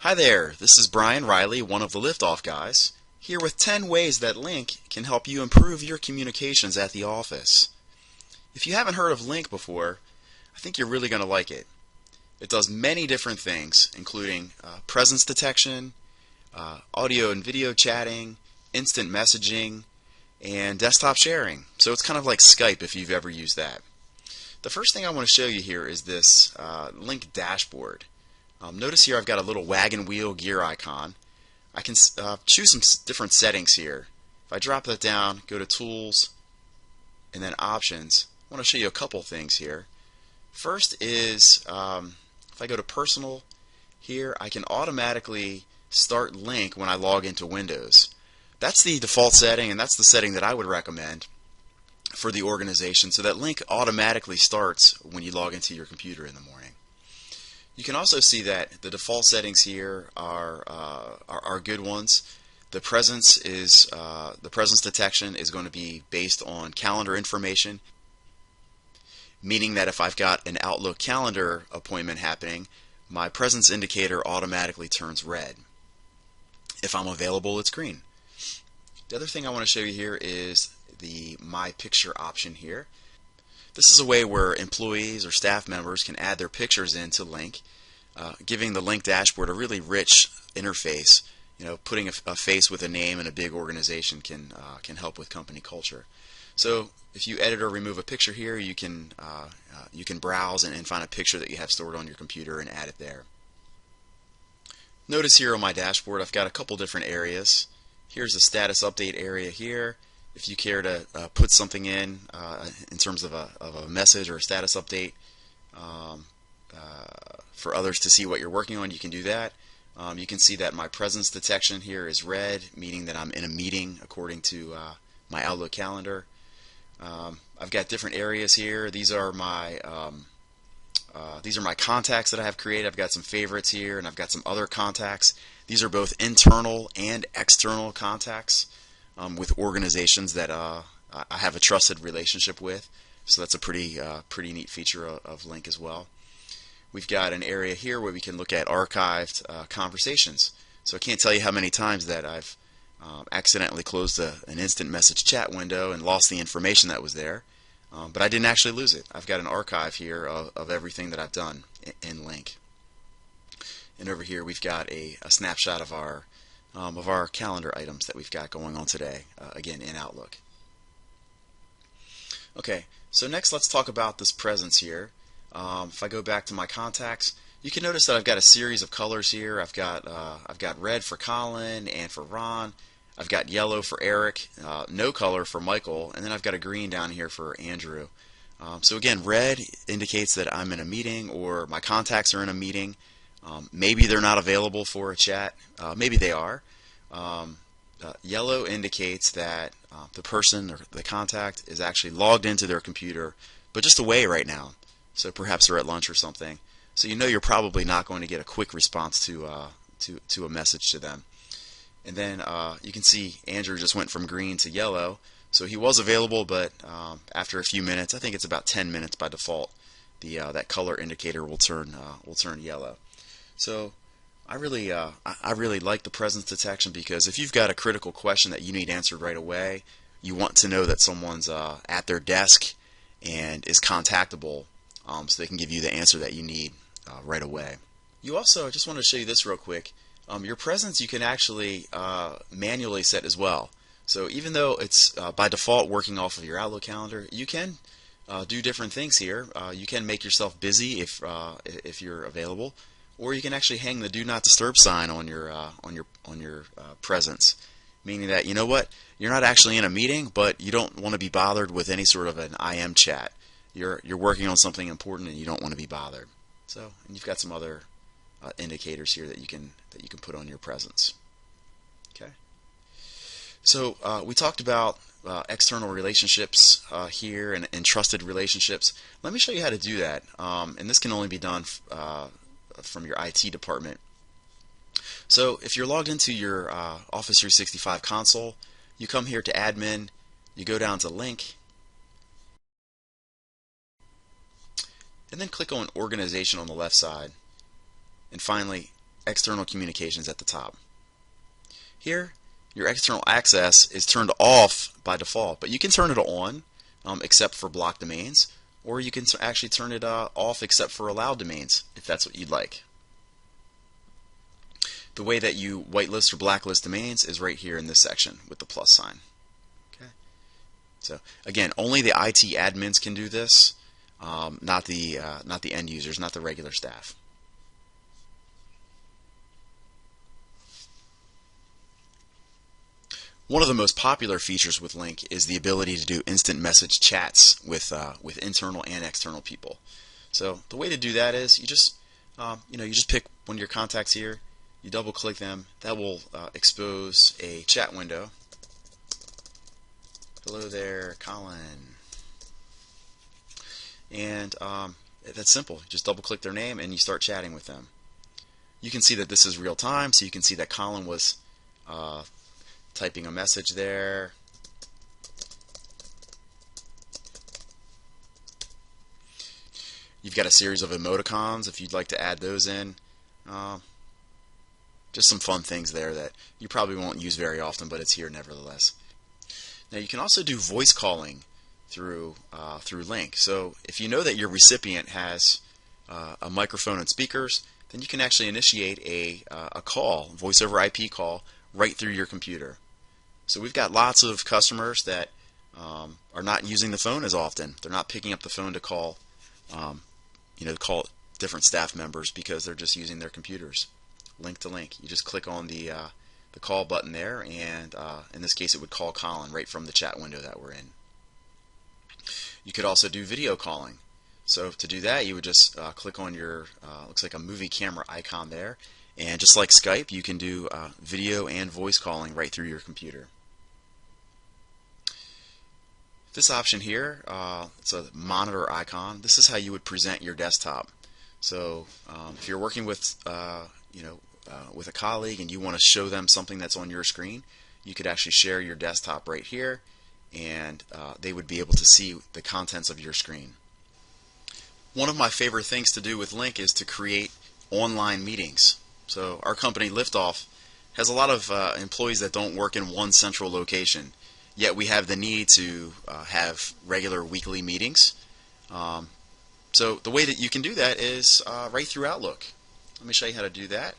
Hi there, this is Brian Riley, one of the Liftoff guys, here with 10 ways that Lync can help you improve your communications at the office. If you haven't heard of Lync before, I think you're really going to like it. It does many different things, including presence detection, audio and video chatting, instant messaging, and desktop sharing. So it's kind of like Skype if you've ever used that. The first thing I want to show you here is this Lync dashboard. Notice here I've got a little wagon wheel gear icon. I can choose some different settings here. If I drop that down, go to Tools, and then Options, I want to show you a couple things here. First is, if I go to Personal, here I can automatically start Lync when I log into Windows. That's the default setting, and that's the setting that I would recommend for the organization, so that Lync automatically starts when you log into your computer in the morning. You can also see that the default settings here are good ones. The presence detection is going to be based on calendar information, meaning that if I've got an Outlook calendar appointment happening, my presence indicator automatically turns red. If I'm available, it's green. The other thing I want to show you here is the My Picture option here. This is a way where employees or staff members can add their pictures into Lync, giving the Lync dashboard a really rich interface. You know, putting a face with a name in a big organization can help with company culture. So if you edit or remove a picture here, you can browse and find a picture that you have stored on your computer and add it there. Notice here on my dashboard I've got a couple different areas. Here's the status update area here. If you care to put something in terms of a message or a status update for others to see what you're working on, you can do that. You can see that my presence detection here is red, meaning that I'm in a meeting according to my Outlook calendar. I've got different areas here. These are my contacts that I have created. I've got some favorites here, and I've got some other contacts. These are both internal and external contacts with organizations that I have a trusted relationship with. So that's a pretty neat feature of Lync as well. We've got an area here where we can look at archived conversations. So I can't tell you how many times that I've accidentally closed an instant message chat window and lost the information that was there. But I didn't actually lose it. I've got an archive here of everything that I've done in Lync. And over here we've got a snapshot of our calendar items that we've got going on today, again in Outlook. Okay, so next let's talk about this presence here. If I go back to my contacts, you can notice that I've got a series of colors here. I've got red for Colin and for Ron. I've got yellow for Eric, no color for Michael, and then I've got a green down here for Andrew. So again, red indicates that I'm in a meeting or my contacts are in a meeting. Maybe they're not available for a chat. Maybe they are. Yellow indicates that the person or the contact is actually logged into their computer, but just away right now. So perhaps they're at lunch or something. So you know you're probably not going to get a quick response to a message to them. And then you can see Andrew just went from green to yellow. So he was available, but after a few minutes, I think it's about 10 minutes by default, that color indicator will turn yellow. So I really like the presence detection, because if you've got a critical question that you need answered right away, you want to know that someone's at their desk and is contactable, so they can give you the answer that you need right away. You also, I just want to show you this real quick. Your presence you can actually manually set as well. So even though it's by default working off of your Outlook calendar, you can do different things here. You can make yourself busy if you're available, or you can actually hang the Do Not Disturb sign on your presence, meaning that, you know what, you're not actually in a meeting, but you don't want to be bothered with any sort of an IM chat. You're working on something important and you don't want to be bothered. So, and you've got some other indicators here that you can put on your presence. Okay. So we talked about external relationships here and trusted relationships. Let me show you how to do that. And this can only be done from your IT department. So if you're logged into your Office 365 console, you come here to Admin, you go down to Lync, and then click on Organization on the left side. And finally, external communications at the top. Here, your external access is turned off by default, but you can turn it on except for blocked domains, or you can actually turn it off except for allowed domains if that's what you'd like. The way that you whitelist or blacklist domains is right here in this section with the plus sign. Okay. So again, only the IT admins can do this, not the end users, not the regular staff. One of the most popular features with Lync is the ability to do instant message chats with internal and external people. So the way to do that is you just pick one of your contacts here, you double click them. That will expose a chat window. Hello there, Colin. And that's simple. You just double click their name and you start chatting with them. You can see that this is real time, so you can see that Colin was typing a message there. You've got a series of emoticons if you'd like to add those in. Just some fun things there that you probably won't use very often, but it's here nevertheless. Now you can also do voice calling through Lync. So if you know that your recipient has a microphone and speakers, then you can actually initiate a call, voice over IP call, right through your computer. So we've got lots of customers that are not using the phone as often. They're not picking up the phone to call, call different staff members because they're just using their computers. Link to Lync. You just click on the call button there, and in this case, it would call Colin right from the chat window that we're in. You could also do video calling. So to do that, you would just click on your looks like a movie camera icon there, and just like Skype, you can do video and voice calling right through your computer. This option here, it's a monitor icon. This is how you would present your desktop. So if you're working with with a colleague and you want to show them something that's on your screen, you could actually share your desktop right here, and they would be able to see the contents of your screen. One of my favorite things to do with Lync is to create online meetings. So our company, Liftoff, has a lot of employees that don't work in one central location, yet we have the need to have regular weekly meetings. So the way that you can do that is right through Outlook. Let me show you how to do that.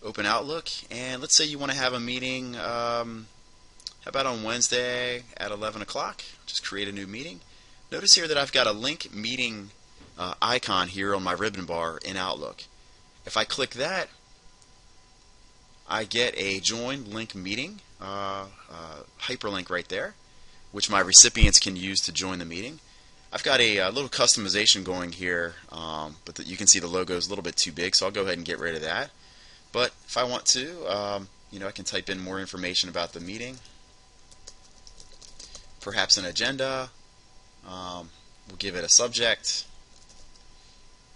Open Outlook, and let's say you want to have a meeting, how about on Wednesday at 11 o'clock? Just create a new meeting. Notice here that I've got a Lync meeting icon here on my ribbon bar in Outlook. If I click that, I get a Join Lync Meeting hyperlink right there, which my recipients can use to join the meeting. I've got a little customization going here, but you can see the logo is a little bit too big, so I'll go ahead and get rid of that. But if I want to, I can type in more information about the meeting, perhaps an agenda. We'll give it a subject,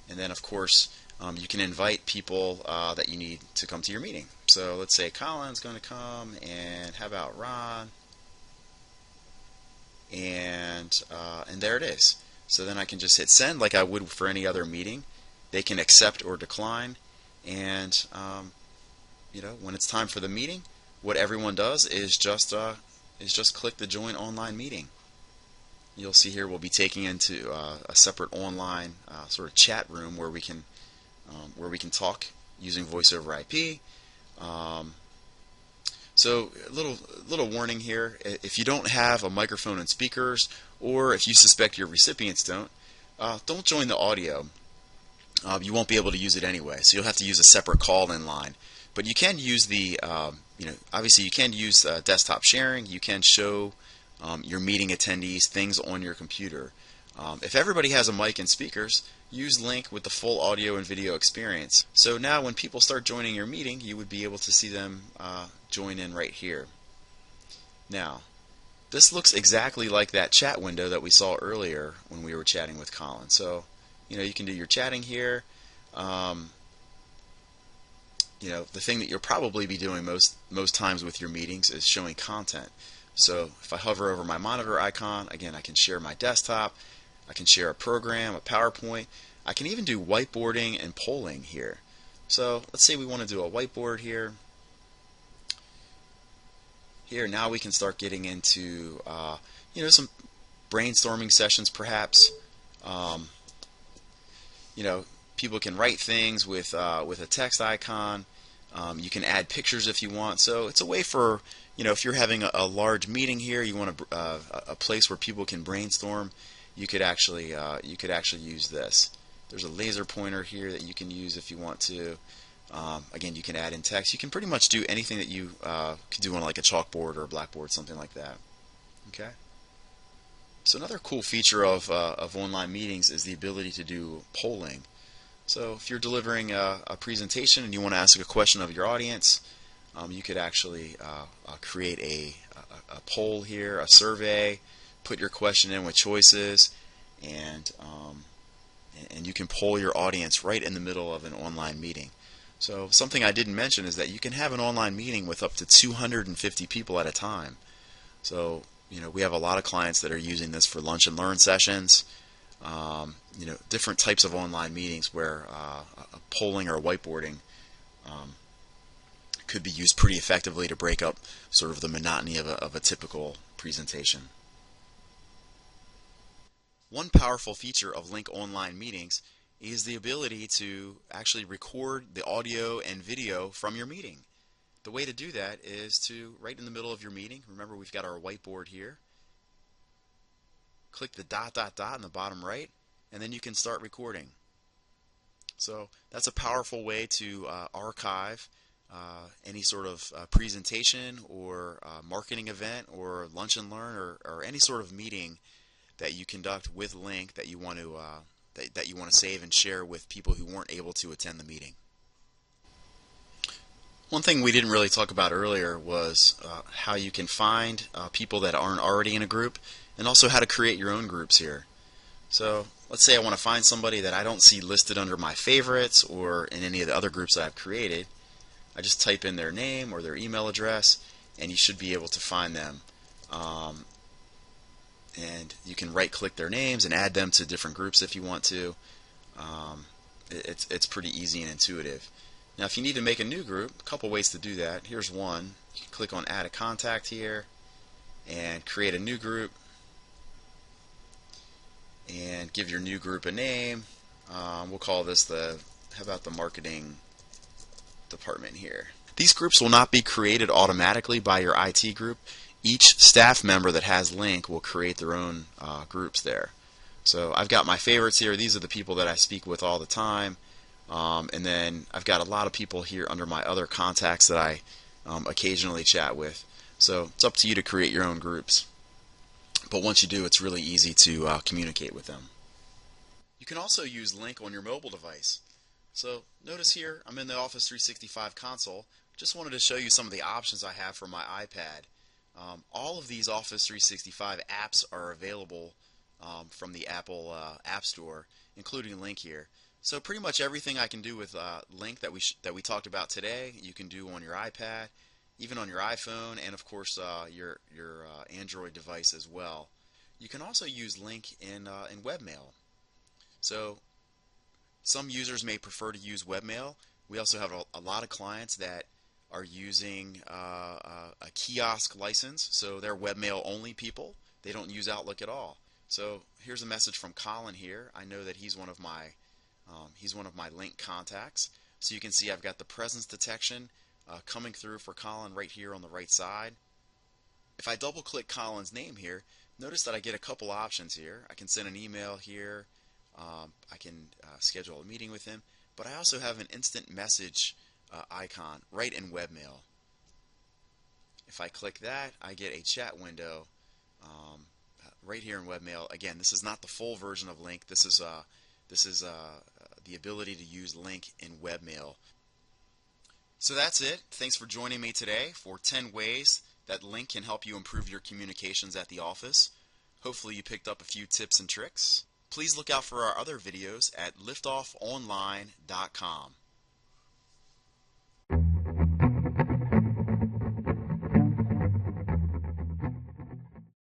and then of course you can invite people that you need to come to your meeting. So let's say Colin's going to come, and how about Ron? And there it is. So then I can just hit send like I would for any other meeting. They can accept or decline, and when it's time for the meeting, what everyone does is just click the Join Online Meeting. You'll see here we'll be taking into a separate online sort of chat room where we can talk using voice over IP. So a little warning here: if you don't have a microphone and speakers, or if you suspect your recipients don't join the audio. You won't be able to use it anyway, so you'll have to use a separate call-in line. But you can use the obviously you can use desktop sharing. You can show your meeting attendees things on your computer. If everybody has a mic and speakers, use Lync with the full audio and video experience. So now when people start joining your meeting, you would be able to see them join in right here. Now, this looks exactly like that chat window that we saw earlier when we were chatting with Colin. So, you can do your chatting here. The thing that you'll probably be doing most times with your meetings is showing content. So if I hover over my monitor icon, again, I can share my desktop, I can share a program, a PowerPoint, I can even do whiteboarding and polling here. So let's say we want to do a whiteboard here. Here now we can start getting into some brainstorming sessions perhaps. Um, People can write things with a text icon. You can add pictures if you want. So it's a way for, if you're having a large meeting here, you want a place where people can brainstorm. You could actually use this. There's a laser pointer here that you can use if you want to. Again, you can add in text. You can pretty much do anything that you could do on like a chalkboard or a blackboard, something like that. Okay. So another cool feature of online meetings is the ability to do polling. So if you're delivering a presentation and you want to ask a question of your audience, you could actually create a poll here, a survey, put your question in with choices, and you can poll your audience right in the middle of an online meeting. So something I didn't mention is that you can have an online meeting with up to 250 people at a time. So we have a lot of clients that are using this for lunch and learn sessions. Different types of online meetings where polling or whiteboarding could be used pretty effectively to break up sort of the monotony of a typical presentation. One powerful feature of Lync online meetings is the ability to actually record the audio and video from your meeting. The way to do that is to, right in the middle of your meeting, remember we've got our whiteboard here, click the dot dot dot in the bottom right, and then you can start recording. So that's a powerful way to archive any sort of presentation or marketing event or lunch and learn or any sort of meeting that you conduct with Lync that you want to that you want to save and share with people who weren't able to attend the meeting. One thing we didn't really talk about earlier was how you can find people that aren't already in a group, and also how to create your own groups here. So let's say I want to find somebody that I don't see listed under my favorites or in any of the other groups that I've created. I just type in their name or their email address, and you should be able to find them. And you can right-click their names and add them to different groups if you want to. It's pretty easy and intuitive. Now, if you need to make a new group, a couple ways to do that. Here's one. You can click on Add a Contact here and create a new group and give your new group a name. We'll call this how about the marketing department here. These groups will not be created automatically by your IT group. Each staff member that has Lync will create their own groups there. So I've got my favorites here. These are the people that I speak with all the time. And then I've got a lot of people here under my other contacts that I occasionally chat with. So it's up to you to create your own groups. But once you do, it's really easy to communicate with them. You can also use Lync on your mobile device. So notice here, I'm in the Office 365 console. Just wanted to show you some of the options I have for my iPad. All of these Office 365 apps are available from the Apple App Store, including Lync here. So pretty much everything I can do with Lync that we talked about today, you can do on your iPad, even on your iPhone, and of course your Android device as well. You can also use Lync in webmail. So some users may prefer to use webmail. We also have a lot of clients that are using a kiosk license, so they're webmail only people. They don't use Outlook at all. So here's a message from Colin here. I know that he's one of my Lync contacts. So you can see I've got the presence detection coming through for Colin right here on the right side. If I double click Colin's name here, notice that I get a couple options here. I can send an email here. I can schedule a meeting with him. But I also have an instant message icon right in webmail. If I click that, I get a chat window right here in webmail. Again, this is not the full version of Lync. This is the ability to use Lync in webmail. So that's it. Thanks for joining me today for 10 ways that Lync can help you improve your communications at the office. Hopefully you picked up a few tips and tricks. Please look out for our other videos at liftoffonline.com.